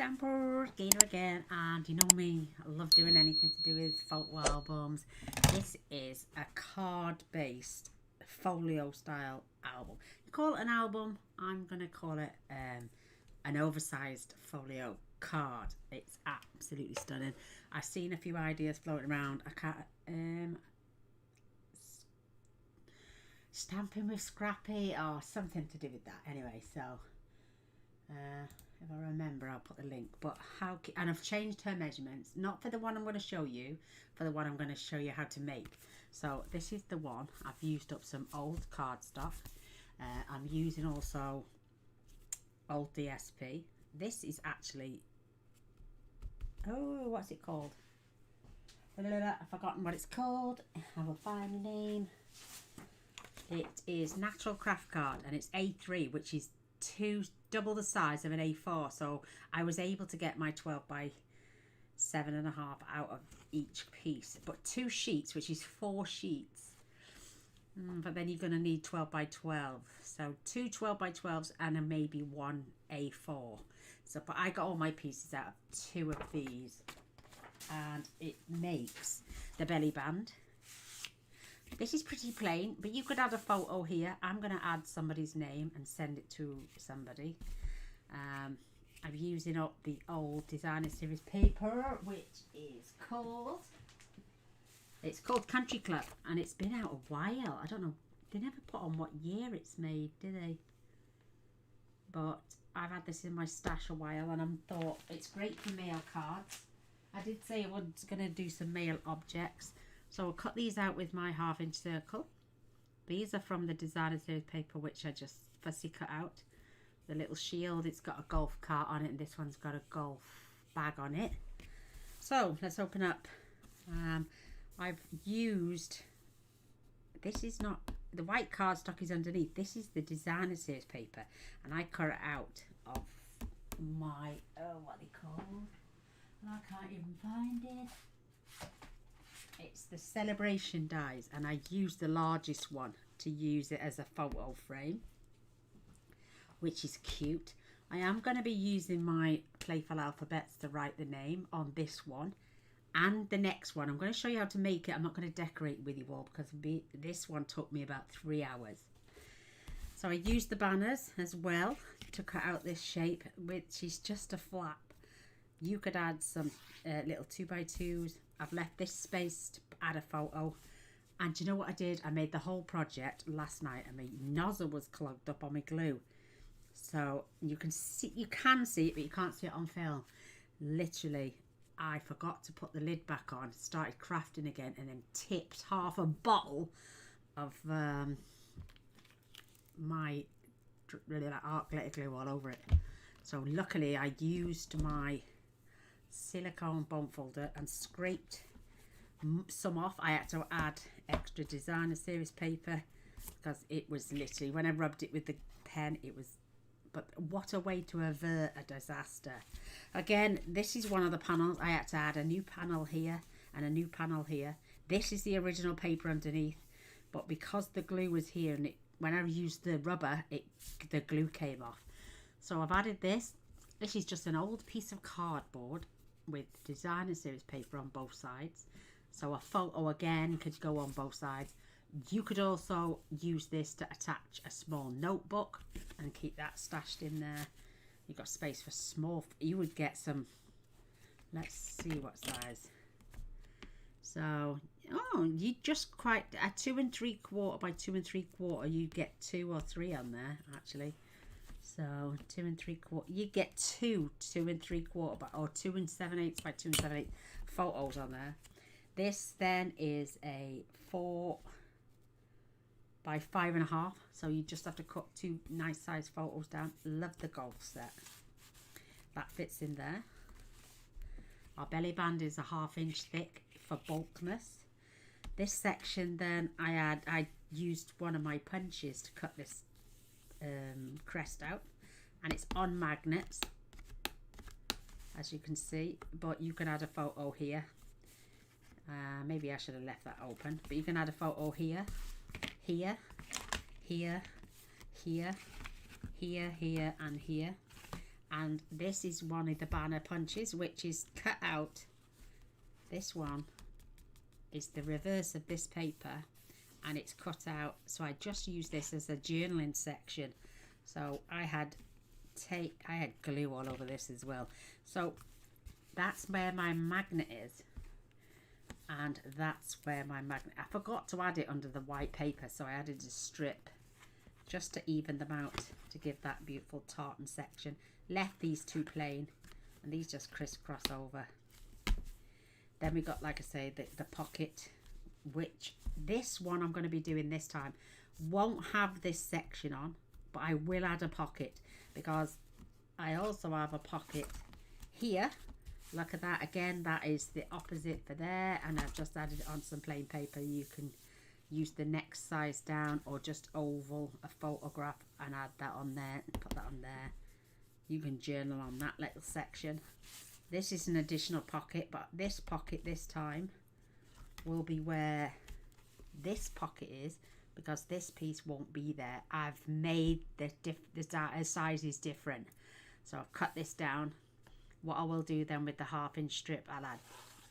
Stamper, Gaynor again, and you know me, I love doing anything to do with photo albums. This is a card-based folio style album. You call it an album, I'm going to call it an oversized folio card. It's absolutely stunning. I've seen a few ideas floating around. I can't, stamping with Scrappy or something to do with that. Anyway, so if I remember, I'll put the link. But and I've changed her measurements, not for the one I'm going to show you, for the one I'm going to show you how to make. So this is the one. I've used up some old cardstock. I'm using also old DSP. This is actually, oh, what's it called? I've forgotten what it's called. I will find the name. It is Natural Craft Card, and it's A3, which is double the size of an A4. So I was able to get my 12 by 7.5 out of each piece, but 2 sheets, which is 4 sheets. But then you're going to need 12 by 12, so 2 12 by 12s and then maybe 1 A4. So, but I got all my pieces out of 2 of these, and it makes the belly band. This is pretty plain, but you could add a photo here. I'm going to add somebody's name and send it to somebody. I'm using up the old designer series paper, which is called, it's called Country Club, and it's been out a while. I don't know, they never put on what year it's made, do they? But I've had this in my stash a while, and I thought it's great for mail cards. I did say I was going to do some mail objects. So I'll cut these out with my 1/2 inch circle. These are from the designer series paper, which I just fussy cut out. The little shield, it's got a golf cart on it, and this one's got a golf bag on it. So let's open up. I've used, this is not, the white cardstock is underneath. This is the designer series paper, and I cut it out of my, what are they called? I can't even find it. It's the celebration dies, and I used the largest one to use it as a photo frame, which is cute. I am going to be using my playful alphabets to write the name on this one and the next one. I'm going to show you how to make it. I'm not going to decorate with you all because this one took me about 3 hours. So I used the banners as well to cut out this shape, which is just a flap. You could add some little 2x2s. I've left this space to add a photo. And do you know what I did? I made the whole project last night, and my nozzle was clogged up on my glue. So you can see it, but you can't see it on film. Literally, I forgot to put the lid back on, started crafting again, and then tipped half a bottle of my art glitter glue all over it. So luckily I used my silicone bone folder and scraped some off. I had to add extra designer series paper because it was literally, when I rubbed it with the pen, it was, but what a way to avert a disaster. Again, this is one of the panels. I had to add a new panel here and a new panel here. This is the original paper underneath, but because the glue was here, and when I used the rubber, the glue came off. So I've added this. This is just an old piece of cardboard with designer series paper on both sides. So a photo again could go on both sides. You could also use this to attach a small notebook and keep that stashed in there. You've got space for small, you would get some, let's see what size. So, oh, you just quite, a 2 3/4 by 2 3/4, you get 2 or 3 on there actually. So 2 3/4, you get 2 3/4 by, or 2 7/8 by 2 7/8 photos on there. This then is a 4 by 5.5, so you just have to cut 2 nice size photos down. Love the golf set, that fits in there. Our belly band is a 1/2 inch thick for bulkness. This section then I used one of my punches to cut this crest out, and it's on magnets, as you can see, but you can add a photo here. Maybe I should have left that open, but you can add a photo here, here, here, here, here, here, and here. And this is one of the banner punches, which is cut out. This one is the reverse of this paper, and it's cut out. So I just use this as a journaling section. So I had glue all over this as well. So that's where my magnet is, and that's where my magnet. I forgot to add it under the white paper, so I added a strip just to even them out, to give that beautiful tartan section. Left these two plain, and these just crisscross over. Then we got, like I say, the pocket, which this one I'm going to be doing this time won't have this section on, but I will add a pocket, because I also have a pocket here. Look at that. Again, that is the opposite for there, and I've just added it on some plain paper. You can use the next size down, or just oval a photograph and add that on there and put that on there. You can journal on that little section. This is an additional pocket, but this pocket this time will be where this pocket is, because this piece won't be there. I've made the size is different, so I've cut this down. What I will do then with the 1/2 inch strip, I'll add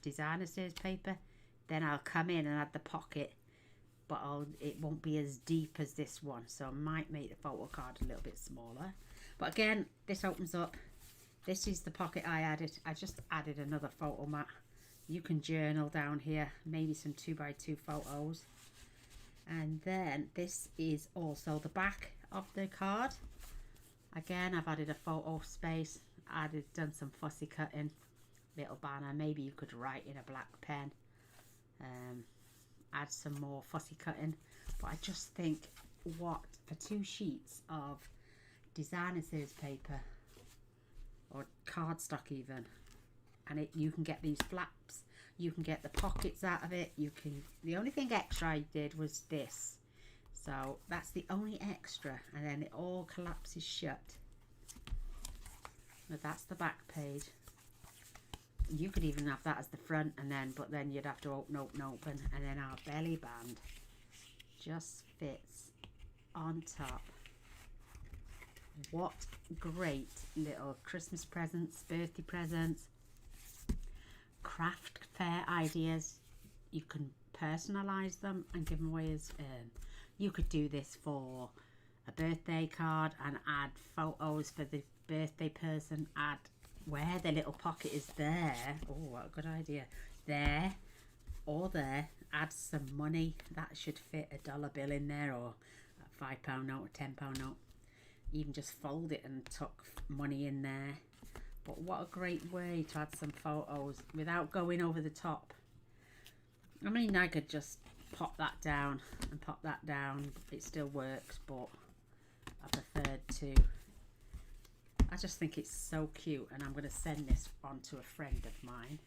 designer series paper, then I'll come in and add the pocket, but it won't be as deep as this one, so I might make the photo card a little bit smaller. But again, this opens up. This is the pocket I added. I just added another photo mat. You can journal down here, maybe some 2x2 photos. And then this is also the back of the card. Again, I've added a photo space, done some fussy cutting, little banner. Maybe you could write in a black pen, add some more fussy cutting. But I just think, what, for 2 sheets of designer series paper, or cardstock even, and you can get these flaps, you can get the pockets out of it, the only thing extra I did was this, so that's the only extra, and then it all collapses shut. But that's the back page. You could even have that as the front, but then you'd have to open, and then our belly band just fits on top. What great little Christmas presents, birthday presents, craft fair ideas. You can personalize them and give them away as you could do this for a birthday card and add photos for the birthday person, add where the little pocket is there. Oh, what a good idea. There or there. Add some money. That should fit a dollar bill in there, or a £5 note, a £10 note. Even just fold it and tuck money in there. But what a great way to add some photos without going over the top. I mean, I could just pop that down and pop that down. It still works, but I preferred to. I just think it's so cute, and I'm going to send this on to a friend of mine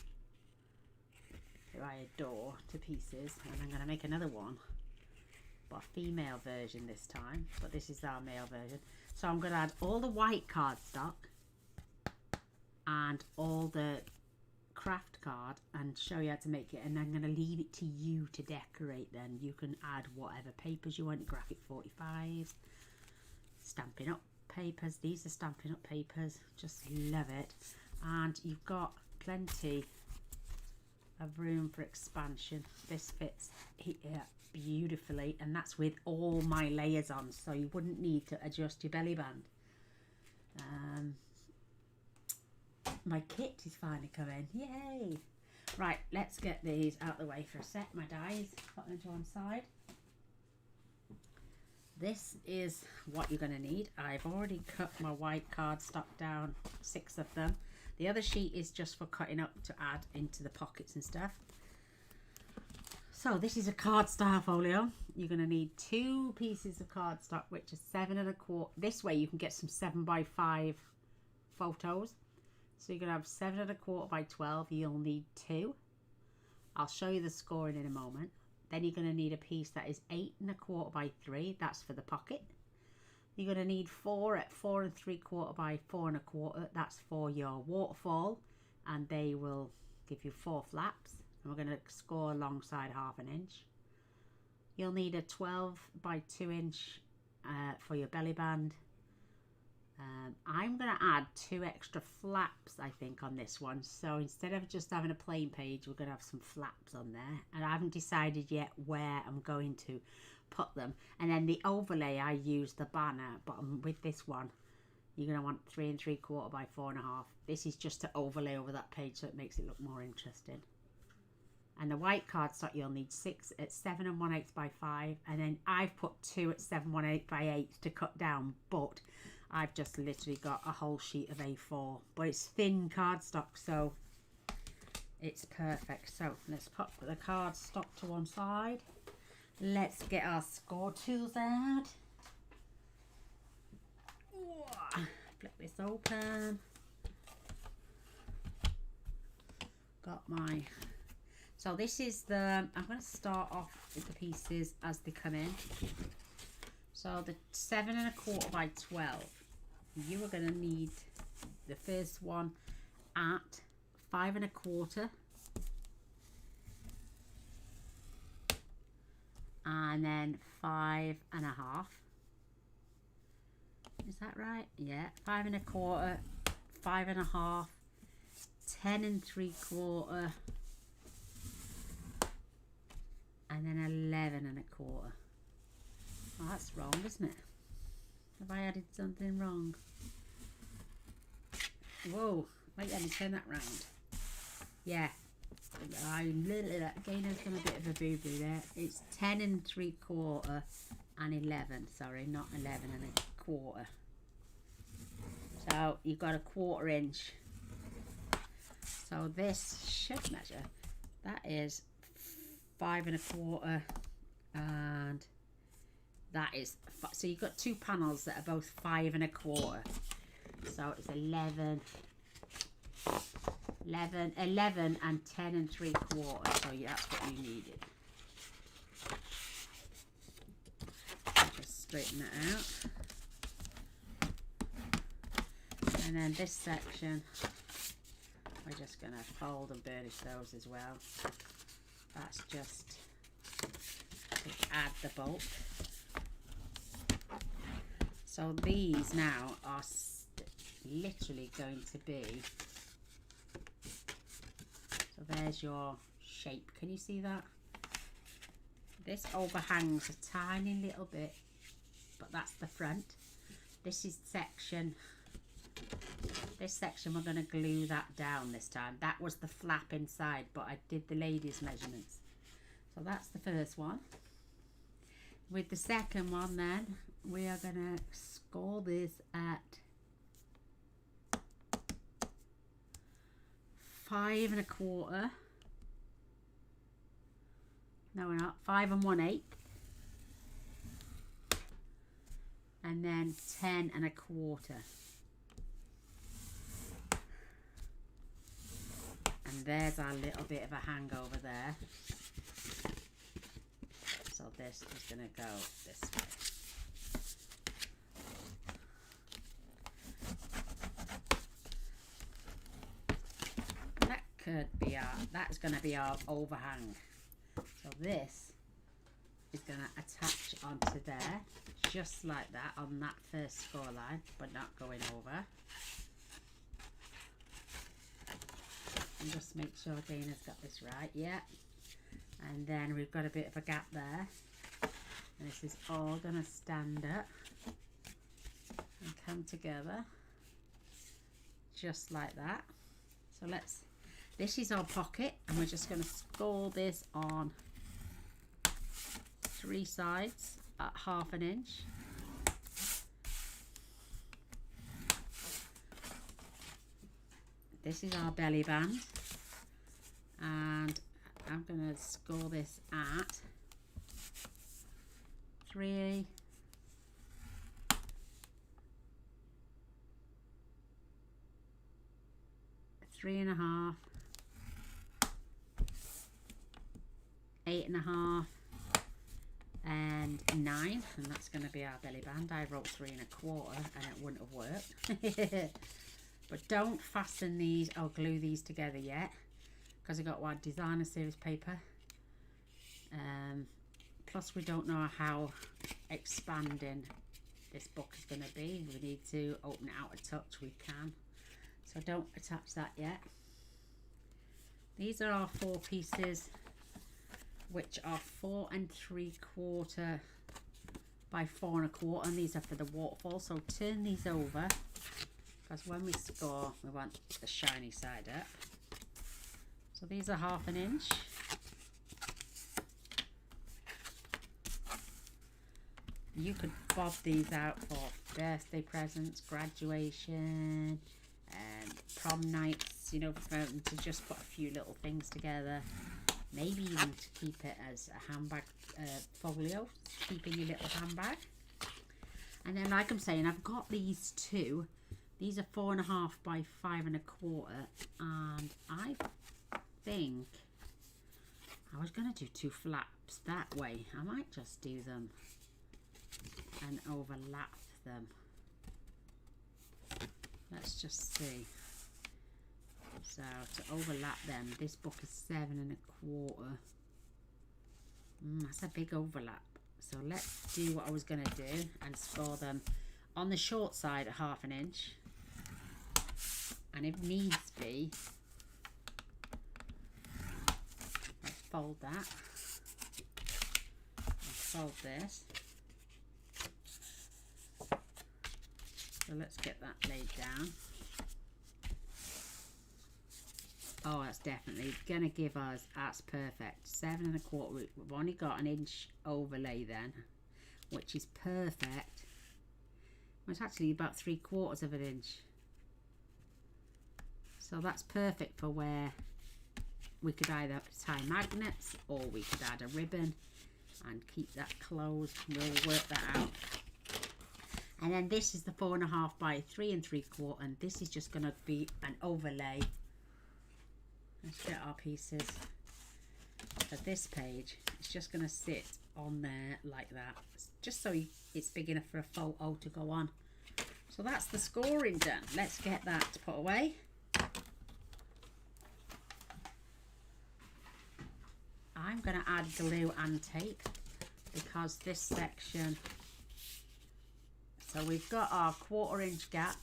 who I adore to pieces, and I'm going to make another one, but a female version this time, but this is our male version. So I'm going to add all the white cardstock and all the craft card and show you how to make it, and I'm going to leave it to you to decorate. Then you can add whatever papers you want, graphic 45s, Stampin' Up papers. These are Stampin' Up papers, just love it. And you've got plenty of room for expansion. This fits here beautifully, and that's with all my layers on, so you wouldn't need to adjust your belly band. My kit is finally coming, yay! Right, let's get these out of the way for a sec. My dies, put them to one side. This is what you're going to need. I've already cut my white cardstock down, 6 of them. The other sheet is just for cutting up to add into the pockets and stuff. So this is a card style folio. You're going to need 2 pieces of cardstock, which is 7 1/4. This way you can get some 7x5 photos. So you're going to have 7 1/4 by 12. You'll need 2. I'll show you the scoring in a moment. Then you're going to need a piece that is 8 1/4 by 3. That's for the pocket. You're going to need 4 at 4 3/4 by 4 1/4. That's for your waterfall, and they will give you 4 flaps. And we're going to score alongside 1/2 inch. You'll need a 12 by 2 inch for your belly band. I'm going to add 2 extra flaps, I think, on this one. So instead of just having a plain page, we're going to have some flaps on there. And I haven't decided yet where I'm going to put them. And then the overlay, I use the banner. But with this one, you're going to want 3 3/4 by 4.5. This is just to overlay over that page so it makes it look more interesting. And the white cardstock, you'll need 6 at 7 1/8 by 5. And then I've put 2 at 7 1/8 by 8 to cut down. But I've just literally got a whole sheet of A4. But it's thin cardstock, so it's perfect. So let's put the cardstock to one side. Let's get our score tools out. Flip this open. Got my... So this is the... I'm going to start off with the pieces as they come in. So the 7 1/4 by 12. You are going to need the first one at 5 1/4. And then 5 1/2. Is that right? Yeah, 5 1/4, 5 1/2, 10 3/4, and then 11 1/4. Oh, that's wrong, isn't it? Have I added something wrong? Whoa, wait, let me turn that round. Yeah, Gaynor's done a bit of a boo-boo there. It's 10 3/4 and 11, sorry, not 11 1/4. So you've got a 1/4 inch. So this should measure. That is 5 1/4, and that is, so you've got 2 panels that are both 5 1/4. So it's 11 and 10 3/4. So yeah, that's what you needed. Just straighten that out. And then this section, we're just going to fold and burnish those as well. That's just to add the bulk. So these now are literally going to be, so there's your shape. Can you see that? This overhangs a tiny little bit, but that's the front. This is section. This section we're going to glue that down this time. That was the flap inside, but I did the ladies' measurements. So that's the first one. With the second one then, we are going to score this at 5 1/4. No, we're not. 5 1/8. And then 10 1/4. And there's our little bit of a hangover there. So this is going to go this way. That could be our, that's going to be our overhang. So this is going to attach onto there, just like that on that first score line, but not going over. And just make sure Dana's got this right, yeah. And then we've got a bit of a gap there. And this is all going to stand up and come together, just like that. So let's, this is our pocket, and we're just going to score this on 3 sides at 1/2 inch. This is our belly band, and I'm going to score this at 3 3.5, 8.5, and 9, and that's going to be our belly band. I wrote 3 1/4 and it wouldn't have worked. But don't fasten these or glue these together yet, because I got one designer series paper. Plus we don't know how expanding this book is going to be. We need to open it out a touch, we can. So don't attach that yet. These are our 4 pieces, which are 4 3/4 by 4 1/4, and these are for the waterfall. So turn these over, because when we score, we want the shiny side up. So these are 1/2 inch. You could bob these out for birthday presents, graduation, prom nights, you know, to just put a few little things together. Maybe even to keep it as a handbag folio, keep in your little handbag. And then, like I'm saying, I've got these 2. These are 4 1/2 by 5 1/4, and I think I was going to do 2 flaps that way. I might just do them and overlap them. Let's just see. So to overlap them, this book is 7 1/4. That's a big overlap. So let's do what I was going to do and score them on the short side at 1/2 inch. And if needs be, let's fold that. Let's fold this. So let's get that laid down. Oh, that's definitely going to give us, that's perfect. 7 1/4. We've only got 1 inch overlay then, which is perfect. Well, it's actually about 3/4 of an inch. So that's perfect for where we could either tie magnets or we could add a ribbon and keep that closed. We'll work that out. And then this is the 4 1/2 by 3 3/4, and this is just going to be an overlay. Let's get our pieces for this page. It's just going to sit on there like that, just so it's big enough for a photo to go on. So that's the scoring done. Let's get that put away. I'm going to add glue and tape because this section, so we've got our 1/4 inch gap.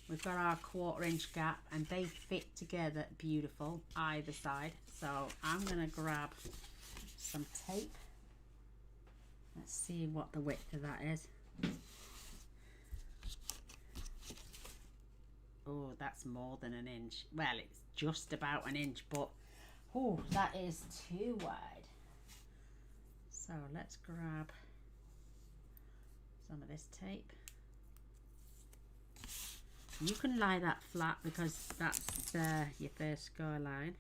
We've got our 1/4 inch gap, and they fit together beautiful either side. So I'm going to grab some tape. Let's see what the width of that is. Oh, that's more than 1 inch. Well, it's just about 1 inch, but oh, that is too wide. So let's grab some of this tape. You can lie that flat because that's your first score line.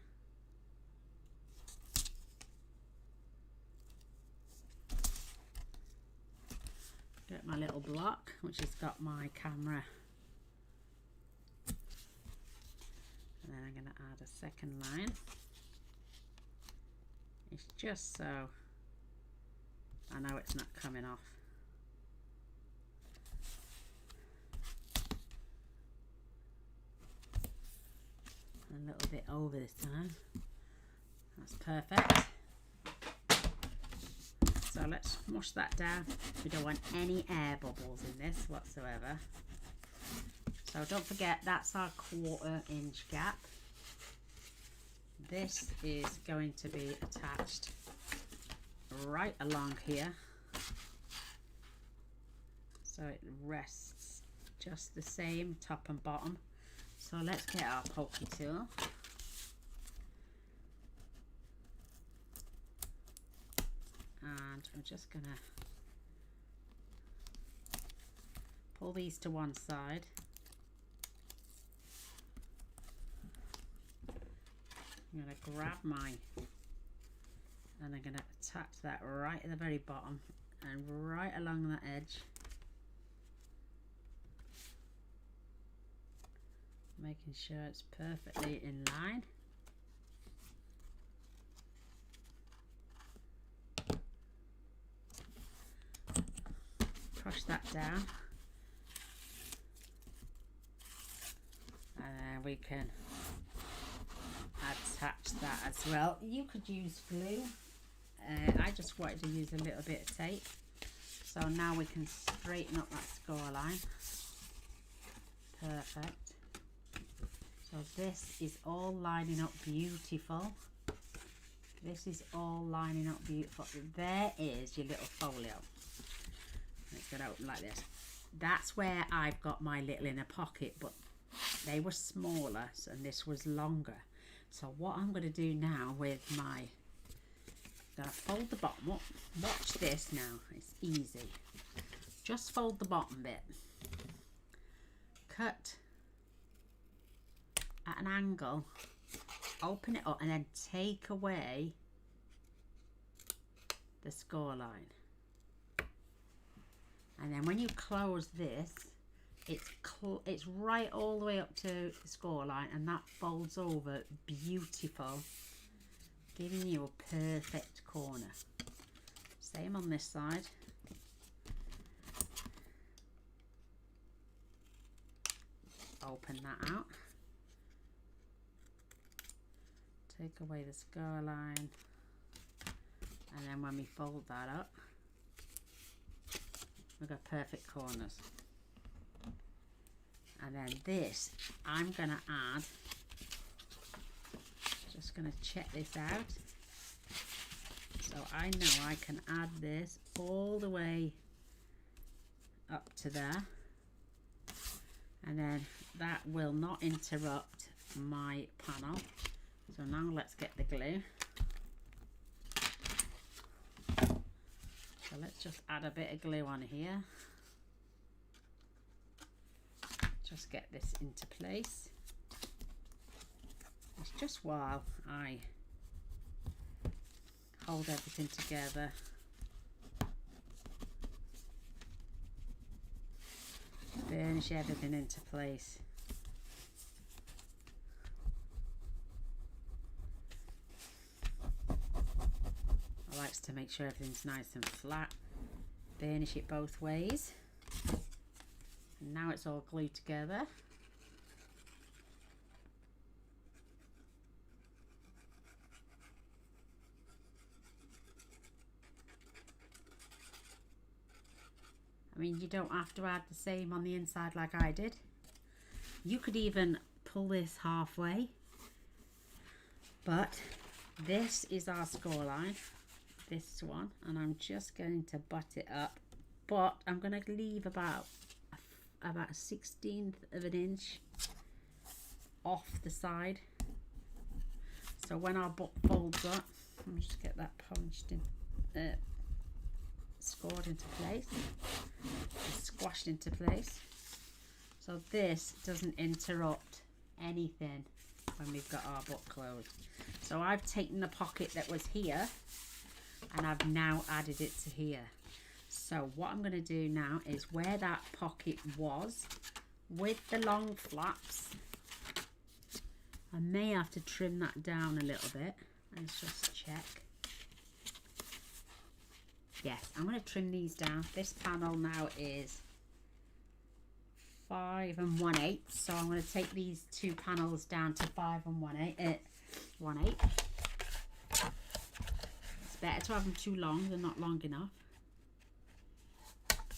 Get my little block, which has got my camera. And then I'm going to add a second line. It's just so I know it's not coming off. A little bit over this time. That's perfect. So let's mush that down. We don't want any air bubbles in this whatsoever. So don't forget, that's our 1/4 inch gap. This is going to be attached right along here, so it rests just the same top and bottom. So let's get our pokey tool. And I'm just gonna pull these to one side. I'm going to grab mine and I'm going to attach that right at the very bottom and right along that edge, making sure it's perfectly in line. Push that down, and then we can attach that as well. You could use glue. I just wanted to use a little bit of tape. So now we can straighten up that score line. Perfect. So this is all lining up beautiful. This is all lining up beautiful. There is your little folio. Let's get out like this. That's where I've got my little inner pocket, but they were smaller and this was longer. So what I'm going to do now with my, I'm going to fold the bottom up. Watch this now, it's easy. Just fold the bottom bit. Cut at an angle, open it up and then take away the score line. And then when you close this, it's right all the way up to the score line, and that folds over beautiful, giving you a perfect corner. Same on this side. Open that out. Take away the score line, and then when we fold that up, we've got perfect corners. And then this, I'm gonna add, just gonna check this out. So I know I can add this all the way up to there. And then that will not interrupt my panel. So now let's get the glue. So let's just add a bit of glue on here. Just get this into place. It's just while I hold everything together. Burnish everything into place. I like to make sure everything's nice and flat. Burnish it both ways. And now it's all glued together. I mean, you don't have to add the same on the inside like I did. You could even pull this halfway. But this is our score line, this one, and I'm just going to butt it up. But I'm going to leave about a 1/16 of an inch off the side. So when our book folds up, let me just get that punched in, scored into place, squashed into place. So this doesn't interrupt anything when we've got our book closed. So I've taken the pocket that was here and I've now added it to here. So what I'm going to do now is where that pocket was with the long flaps, I may have to trim that down a little bit. Let's just check. Yes, I'm going to trim these down. This panel now is 5 1/8, so I'm going to take these two panels down to 5 1/8. It's better to have them too long than not long enough.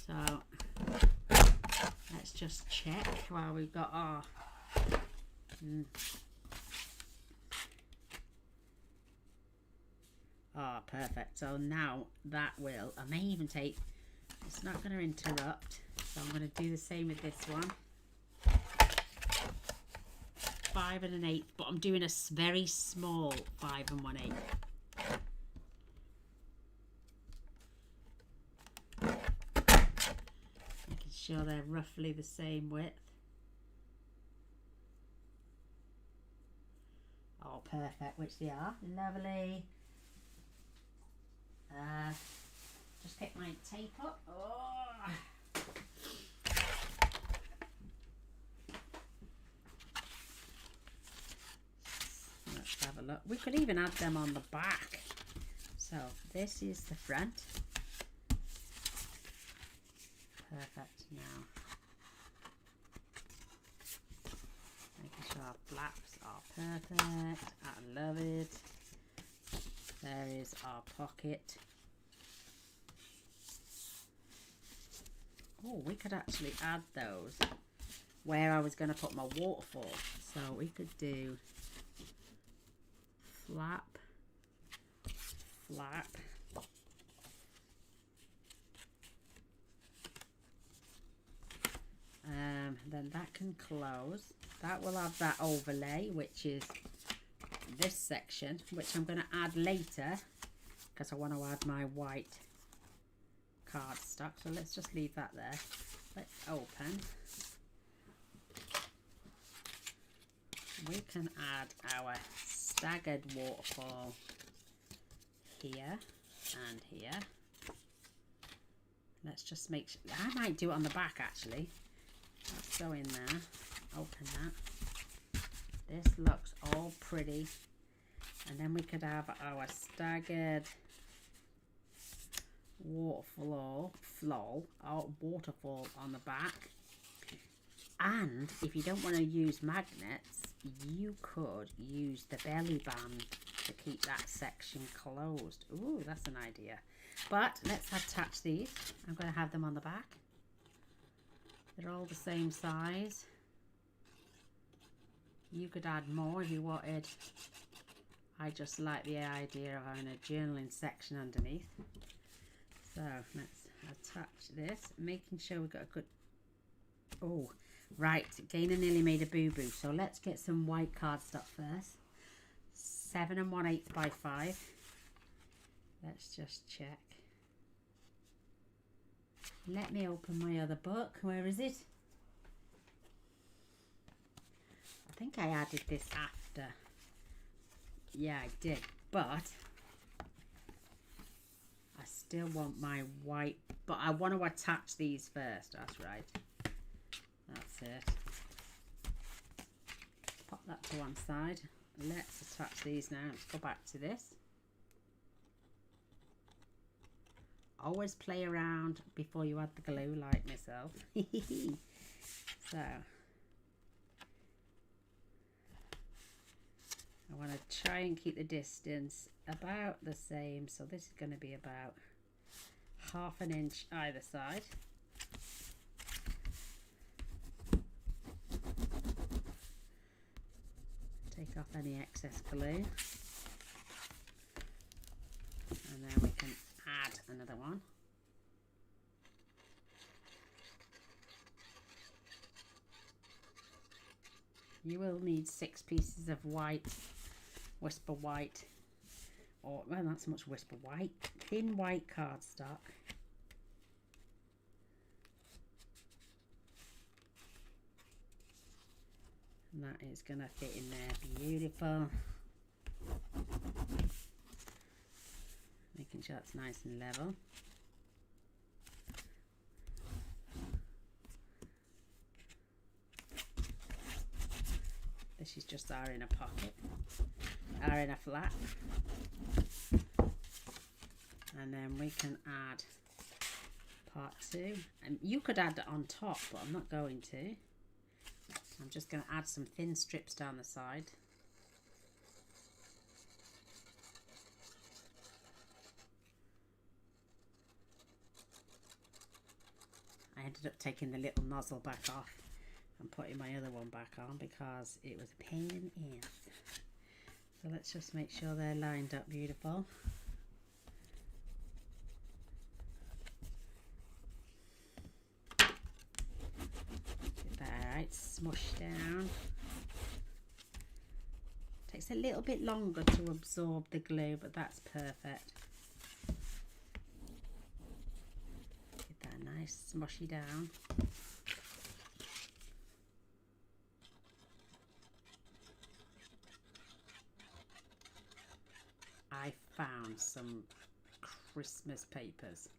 So let's just check while we've got our perfect. So now that will, I may even take, it's not going to interrupt, so I'm going to do the same with this one. 5 1/8, but I'm doing a very small 5 1/8. Making sure they're roughly the same width. Oh, perfect, which they are. Lovely. Just pick my tape up. Oh. Let's have a look. We could even add them on the back. So this is the front. Perfect. Now making sure our flaps are perfect. I love it. There is our pocket. Oh, we could actually add those where I was going to put my waterfall. So we could do flap, flap. Then that can close. That will have that overlay, which is this section, which I'm going to add later because I want to add my white cardstock. So let's just leave that there. Let's open. We can add our staggered waterfall here and here. Let's just make sure. I might do it on the back actually. Let's go in there, open that. This looks all pretty. And then we could have our staggered waterfall on the back. And if you don't want to use magnets, you could use the belly band to keep that section closed. Ooh, that's an idea. But let's attach these. I'm going to have them on the back. They're all the same size. You could add more if you wanted. I just like the idea of having a journaling section underneath. So let's attach this, making sure we've got a good... Oh, right, Gaynor nearly made a boo-boo. So let's get some white cardstock first. 7 1/8 by 5. Let's just check. Let me open my other book. Where is it? I think I added this after. Yeah, I did. But I still want my white. But I want to attach these first. That's right. That's it. Pop that to one side. Let's attach these now. Let's go back to this. Always play around before you add the glue, like myself. So I want to try and keep the distance about the same. So this is going to be about 1/2 inch either side. Take off any excess glue. And then we can add another one. You will need 6 pieces of white, whisper white, or well, not so much whisper white, thin white cardstock. And that is going to fit in there beautiful. Making sure it's nice and level. This is just our inner pocket, our inner flap. And then we can add part 2. And you could add it on top, but I'm not going to. I'm just going to add some thin strips down the side. I ended up taking the little nozzle back off and putting my other one back on because it was a pain in the ass. So let's just make sure they're lined up beautiful. Get that right, smush down. Takes a little bit longer to absorb the glue, but that's perfect. Nice smushy down. I found some Christmas papers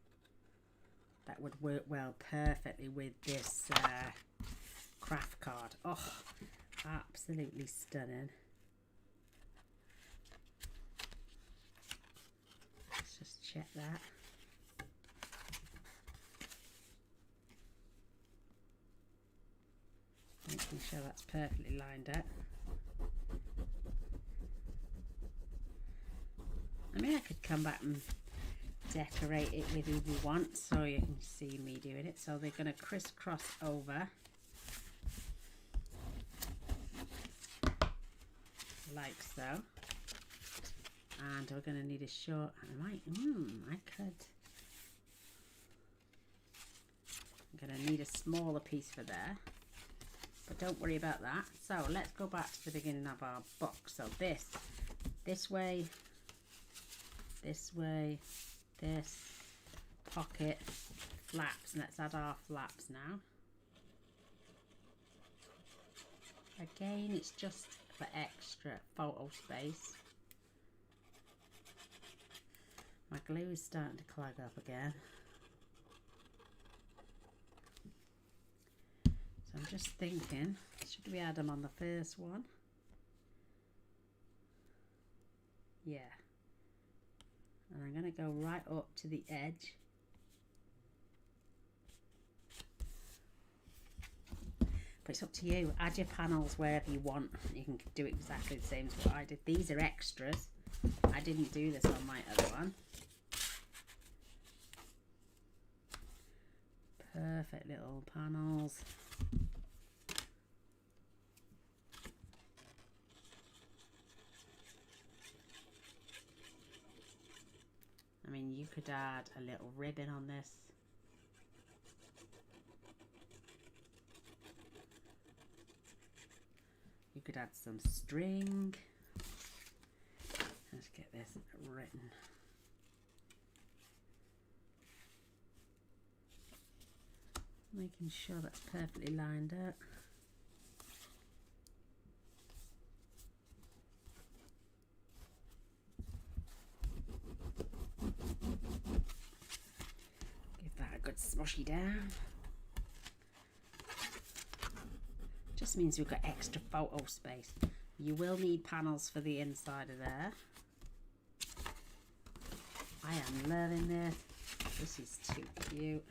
that would work well perfectly with this craft card. Oh, absolutely stunning. Let's just check that. Making sure that's perfectly lined up. I mean, I could come back and decorate it with who you want, so you can see me doing it. So they're going to crisscross over like so, and we're going to need a short, I'm going to need a smaller piece for there, but don't worry about that. So let's go back to the beginning of our book. So this way, this pocket, flaps, and let's add our flaps now. Again, it's just for extra photo space. My glue is starting to clog up again, so I'm just thinking, should we add them on the first one? Yeah. And I'm going to go right up to the edge. But it's up to you. Add your panels wherever you want. You can do exactly the same as what I did. These are extras. I didn't do this on my other one. Perfect little panels. I mean, you could add a little ribbon on this. You could add some string. Let's get this written. Making sure that's perfectly lined up. Good smushy down. Just means we've got extra photo space. You will need panels for the inside of there. I am loving this. This is too cute.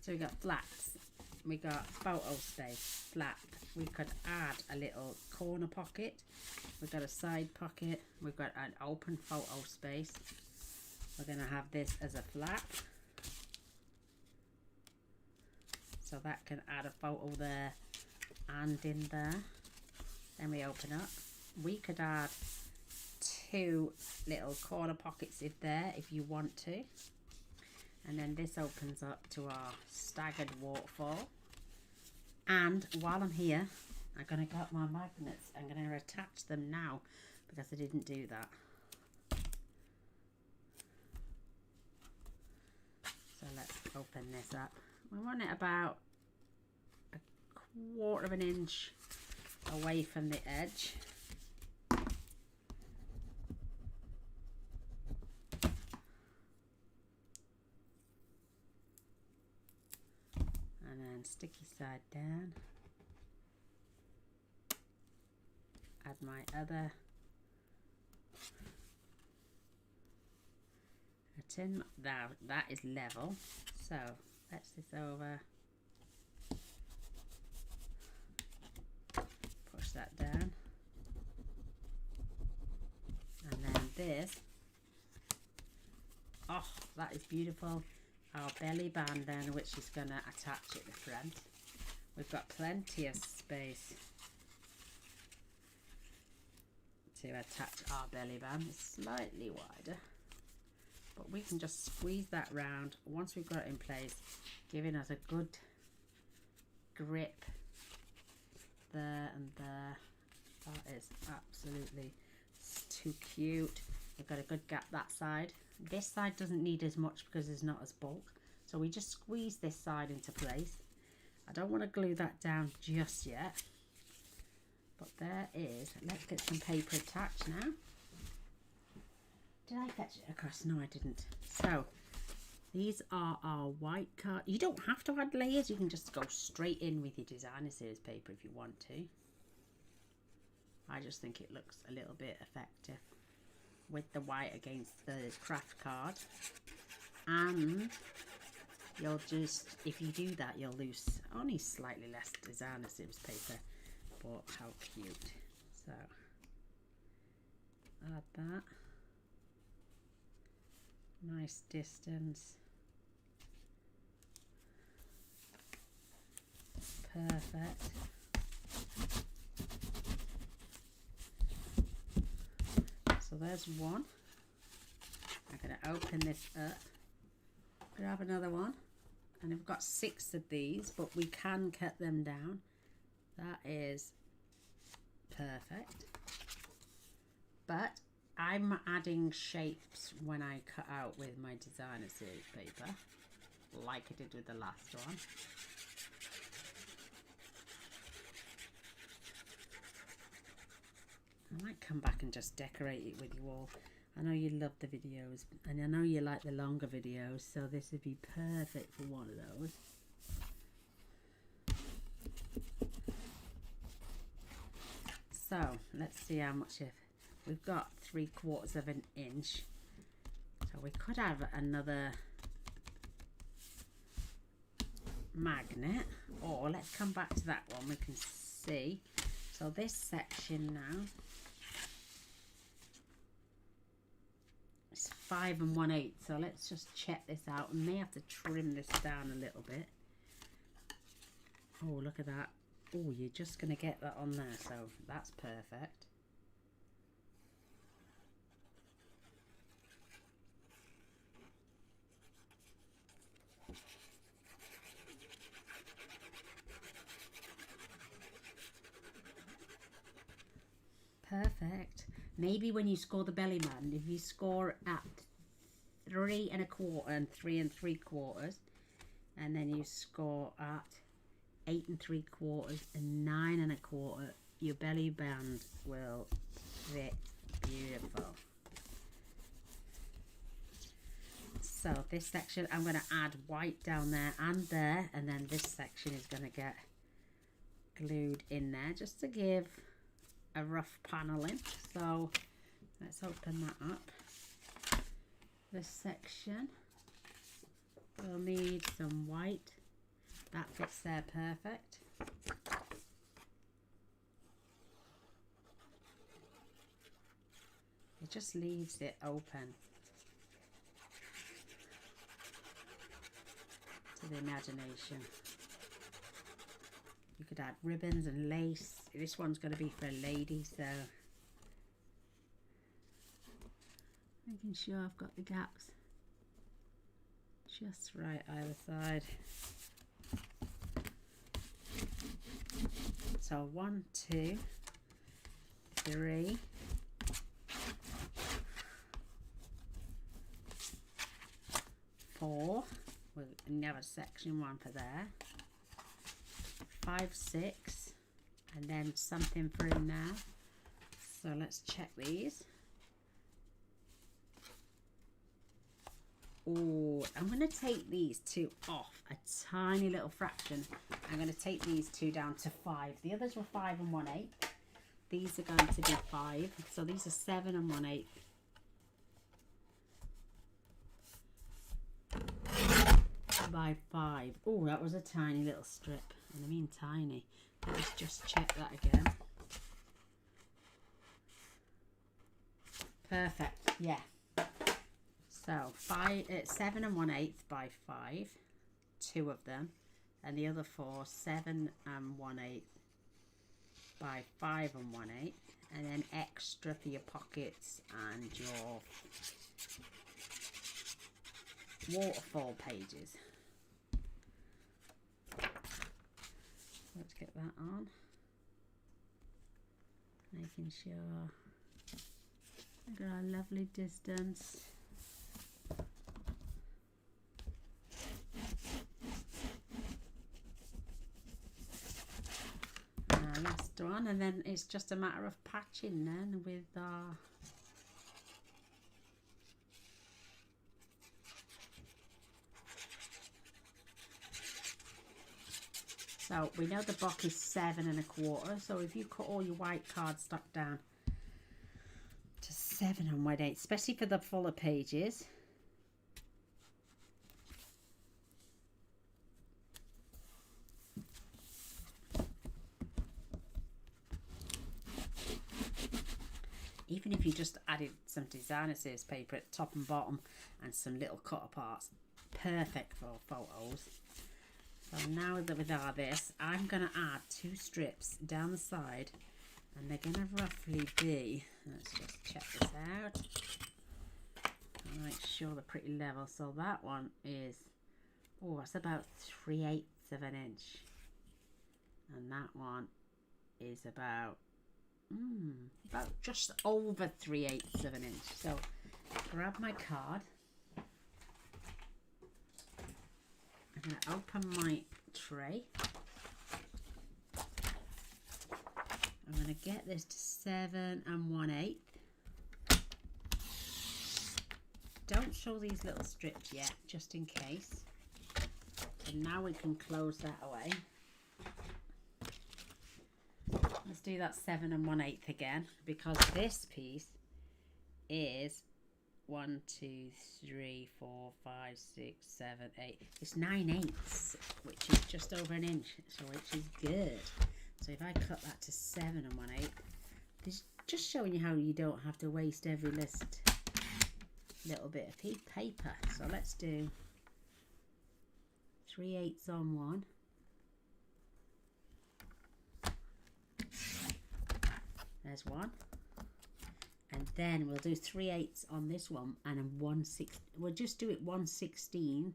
So we got flaps, we got photo space, flap. We could add a little corner pocket. We've got a side pocket. We've got an open photo space. We're going to have this as a flap. So that can add a photo there and in there. Then we open up. We could add 2 little corner pockets in there if you want to. And then this opens up to our staggered waterfall. And while I'm here, I'm going to get my magnets. I'm going to attach them now because I didn't do that. So let's open this up. We want it about a 1/4 of an inch away from the edge. And then sticky side down. Add my other tin. Now that is level, so let's this over, push that down, and then this, oh, that is beautiful. Our belly band then, which is going to attach at the front. We've got plenty of space to attach our belly band. It's slightly wider, but we can just squeeze that round once we've got it in place, giving us a good grip there and there. That is absolutely too cute. We've got a good gap that side. This side doesn't need as much because there's not as bulk, so we just squeeze this side into place. I don't want to glue that down just yet, but there is. Let's get some paper attached now. Did I fetch it across? No, I didn't. So these are our white card. You don't have to add layers. You can just go straight in with your designer series paper if you want to. I just think it looks a little bit effective with the white against the craft card. And you'll just, if you do that, you'll lose only slightly less designer series paper, but how cute. So add that. Nice distance. Perfect. So there's one. I'm going to open this up, grab another one, and I've got 6 of these, but we can cut them down. That is perfect. But I'm adding shapes when I cut out with my designer series paper, like I did with the last one. I might come back and just decorate it with you all. I know you love the videos, and I know you like the longer videos, so this would be perfect for one of those. So let's see how much we've got. 3/4 of an inch. So we could have another magnet, or let's come back to that one. We can see. So this section now is 5 1/8. So let's just check this out. We may have to trim this down a little bit. Oh, look at that. Oh, you're just going to get that on there, so that's perfect. Perfect. Maybe when you score the belly button, if you score at 3 1/4 and 3 3/4, and then you score at 8 3/4 and 9 1/4, your belly band will fit beautiful. So this section, I'm going to add white down there and there, and then this section is going to get glued in there just to give a rough paneling. So let's open that up. This section will need some white. That fits there perfect. It just leaves it open to the imagination. You could add ribbons and lace. This one's going to be for a lady, so making sure I've got the gaps just right either side. So 1 2 3 4. We'll have a section 1 for there. 5 6, and then something for him now. So let's check these. Oh, I'm going to take these 2 off a tiny little fraction. I'm going to take these 2 down to 5. The others were 5 1/8. These are going to be 5. So these are 7 1/8. By 5. Oh, that was a tiny little strip. And I mean tiny. Let's just check that again. Perfect. Yeah. So 7 1/8 by 5. 2 of them. And the other 4, 7 1/8 by 5 1/8. And then extra for your pockets and your waterfall pages. Let's get that on. Making sure we've got a lovely distance. Last one, and then it's just a matter of patching then with our so we know the box is 7 1/4, so if you cut all your white cardstock down to 7 1/8, especially for the fuller pages, Even if you just added some designer series paper at top and bottom and some little cutter parts, perfect for photos. So now that with all this, I'm going to add 2 strips down the side, and they're going to roughly be, let's just check this out, I'll make sure they're pretty level. So that one is, oh, that's about 3/8 of an inch, and that one is about just over 3/8 of an inch. So grab my card. I'm going to open my tray. I'm going to get this to 7 1/8. Don't show these little strips yet, just in case. And now we can close that away. Let's do that 7 1/8 again, because this piece is 1 2 3 4 5 6 7 8. It's 9/8, which is just over an inch, so which is good. So if I cut that to 7 1/8, this is just showing you how you don't have to waste every little bit of paper. So let's do 3/8 on one. There's one. And then we'll do 3/8 on this one, and then 1/6. We'll just do it 1/16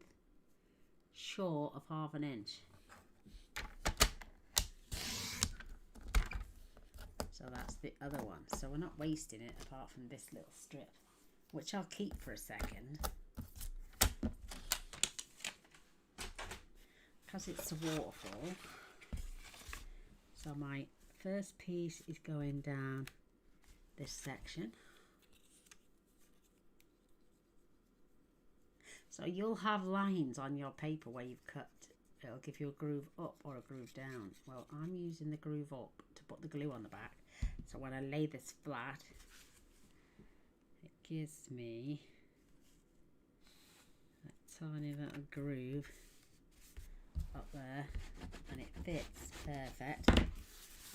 short of half an inch. So that's the other one. So we're not wasting it apart from this little strip, which I'll keep for a second because it's a waterfall. So my first piece is going down this section. So you'll have lines on your paper where you've cut. It'll give you a groove up or a groove down. Well, I'm using the groove up to put the glue on the back. So when I lay this flat, it gives me a tiny little groove up there, and it fits perfect.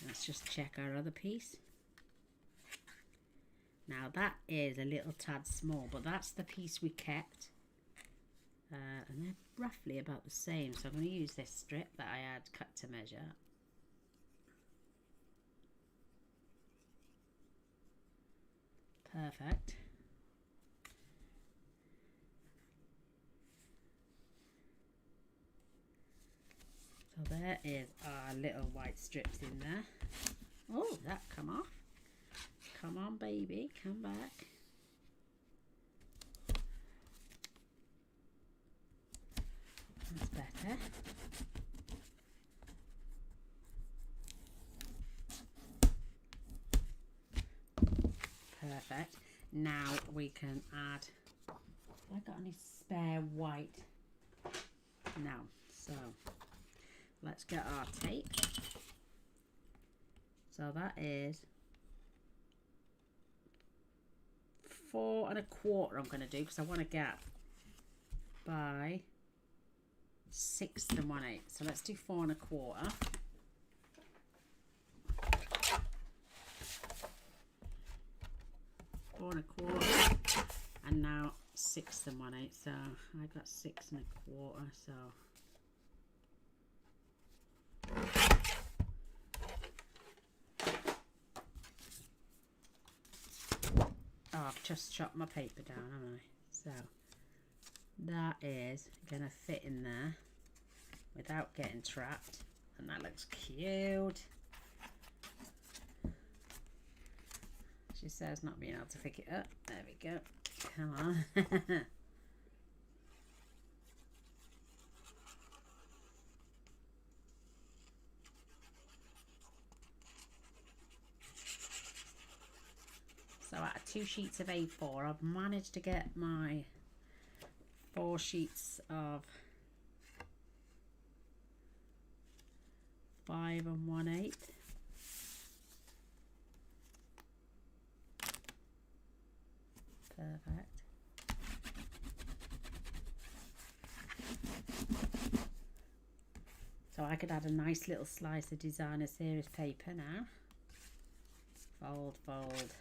Let's just check our other piece. Now that is a little tad small, but that's the piece we kept, and they're roughly about the same. So I'm going to use this strip that I had cut to measure. Perfect. So there is our little white strips in there. Oh, that come off. Come on, baby, come back. That's better. Perfect. Now we can add, have I got any spare white? No. So let's get our tape. So that is 4 1/4 I'm going to do, because I want a gap, by 6 1/8. So let's do 4 1/4. Four and a quarter, and now 6 1/8. So I got 6 1/4. So oh, I've just chopped my paper down, haven't I? So that is gonna fit in there without getting trapped, and that looks cute. She says not being able to pick it up. There we go. Come on. So out of 2 sheets of A4, I've managed to get my 4 sheets of 5 1/8. Perfect. So I could add a nice little slice of designer series paper now. Fold, fold,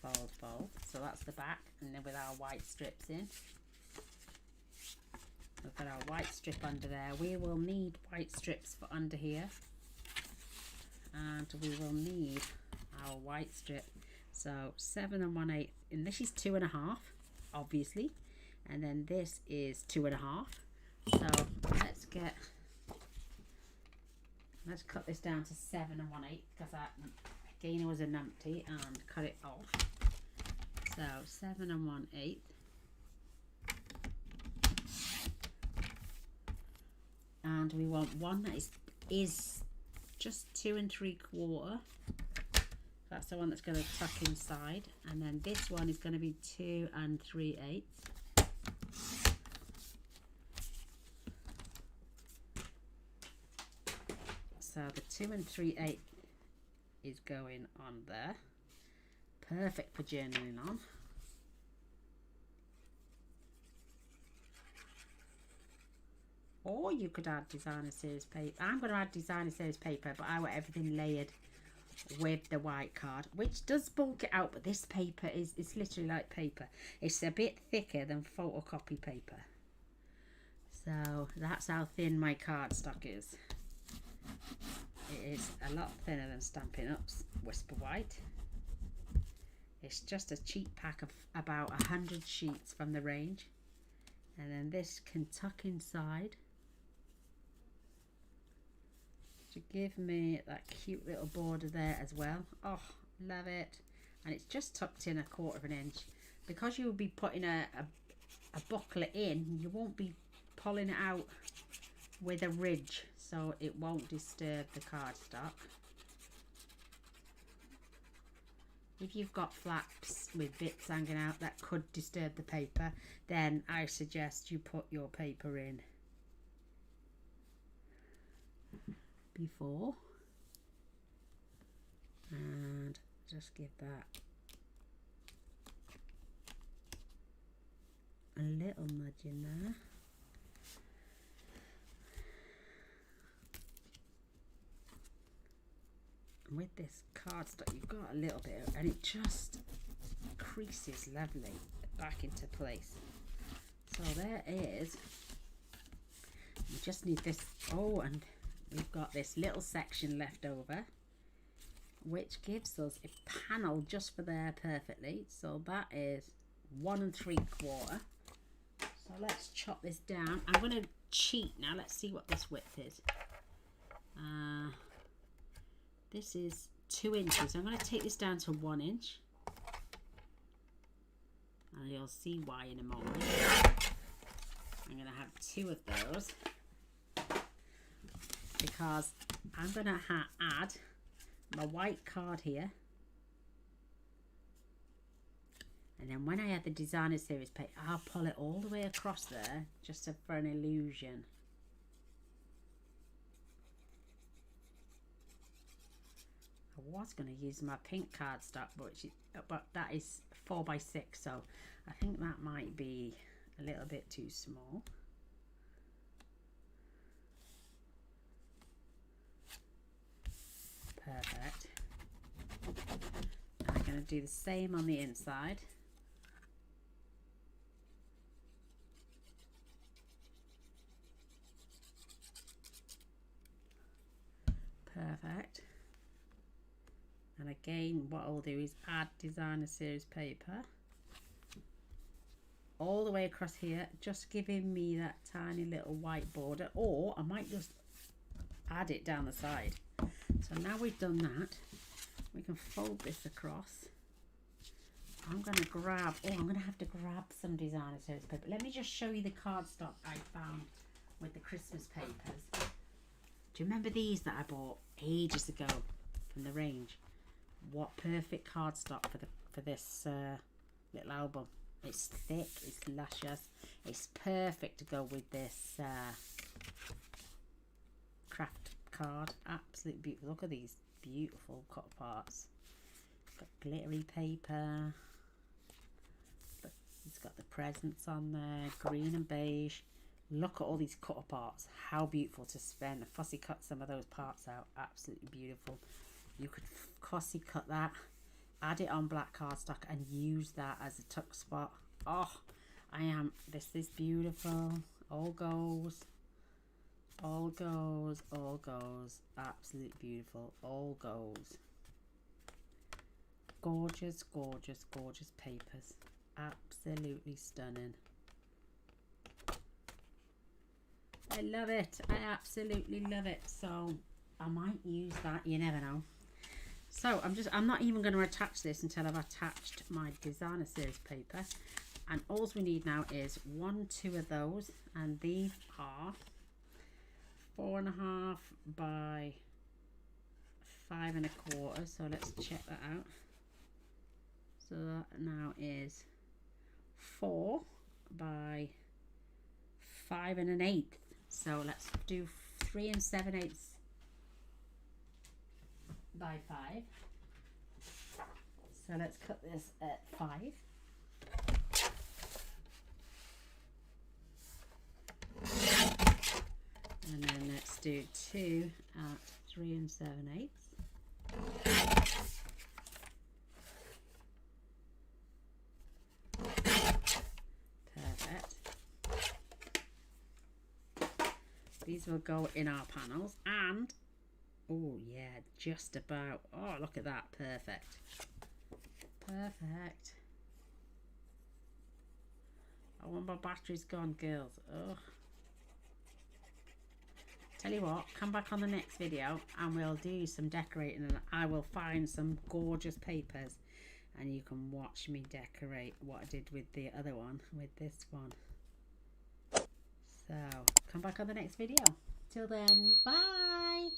fold, fold. So that's the back, and then with our white strips in. We've got our white strip under there. We will need white strips for under here, and we will need our white strip. So 7 1/8, and this is 2 1/2, obviously, and then this is 2 1/2. So let's cut this down to 7 1/8 because Gaynor was a numpty and cut it off. So 7 1/8. And we want one that is just 2 3/4. That's the one that's going to tuck inside, and then this one is going to be 2 3/8. So the 2 3/8 is going on there. Perfect for journaling on. Or you could add designer series paper. I'm going to add designer series paper, but I want everything layered with the white card, which does bulk it out, but this paper it's literally like paper. It's a bit thicker than photocopy paper. So that's how thin my cardstock is. It is a lot thinner than Stampin' Up's Whisper White. It's just a cheap pack of about 100 sheets from the range, and then this can tuck inside to give me that cute little border there as well. Oh, love it. And it's just tucked in 1/4 inch. Because you'll be putting a booklet in, you won't be pulling it out with a ridge, so it won't disturb the cardstock. If you've got flaps with bits hanging out that could disturb the paper, then I suggest you put your paper in before, and just give that a little nudge in there. And with this cardstock, you've got a little bit of, and it just creases lovely back into place. So there is, you just need this. Oh, and we've got this little section left over, which gives us a panel just for there perfectly. So that is 1 3/4. So let's chop this down. I'm going to cheat now. Let's see what this width is. This is 2 inches. I'm going to take this down to 1 inch. And you'll see why in a moment. I'm going to have 2 of those, because I'm going to add my white card here, and then when I add the designer series paper, I'll pull it all the way across there just for an illusion. I was going to use my pink cardstock, but that is 4 by 6, so I think that might be a little bit too small. Perfect. I'm going to do the same on the inside. Perfect. And again, what I'll do is add designer series paper all the way across here, just giving me that tiny little white border, or I might just add it down the side. So now we've done that, we can fold this across. I'm going to grab, I'm going to have to grab some designer series paper. Let me just show you the cardstock I found with the Christmas papers. Do you remember these that I bought ages ago from the range? What perfect cardstock for this little album. It's thick, it's luscious, it's perfect to go with this craft card. Absolutely beautiful. Look at these beautiful cut parts. It's got glittery paper. It's got the presents on there, green and beige. Look at all these cut parts. How beautiful to spend. Fussy cut some of those parts out. Absolutely beautiful. You could fussy cut that add it on black cardstock and use that as a tuck spot. Oh, this is beautiful. All goes, all goes, all goes. Absolutely beautiful, all goes. Gorgeous, gorgeous, gorgeous papers. Absolutely stunning. I love it. I absolutely love it. So I might use that, you never know. So I'm not even going to attach this until I've attached my designer series paper. And all we need now is 2 of those, and these are 4.5 by 5.25. So let's check that out. So that now is 4 by 5 1/8. So let's do 3 7/8 by 5. So let's cut this at 5. And then let's do 2 at 3 7/8. Perfect. These will go in our panels, and oh yeah, just about. Oh, look at that. Perfect. Perfect. Oh, when my battery's gone, girls. Oh. Tell you what, come back on the next video and we'll do some decorating, and I will find some gorgeous papers and you can watch me decorate what I did with the other one, with this one. So come back on the next video. Till then, bye.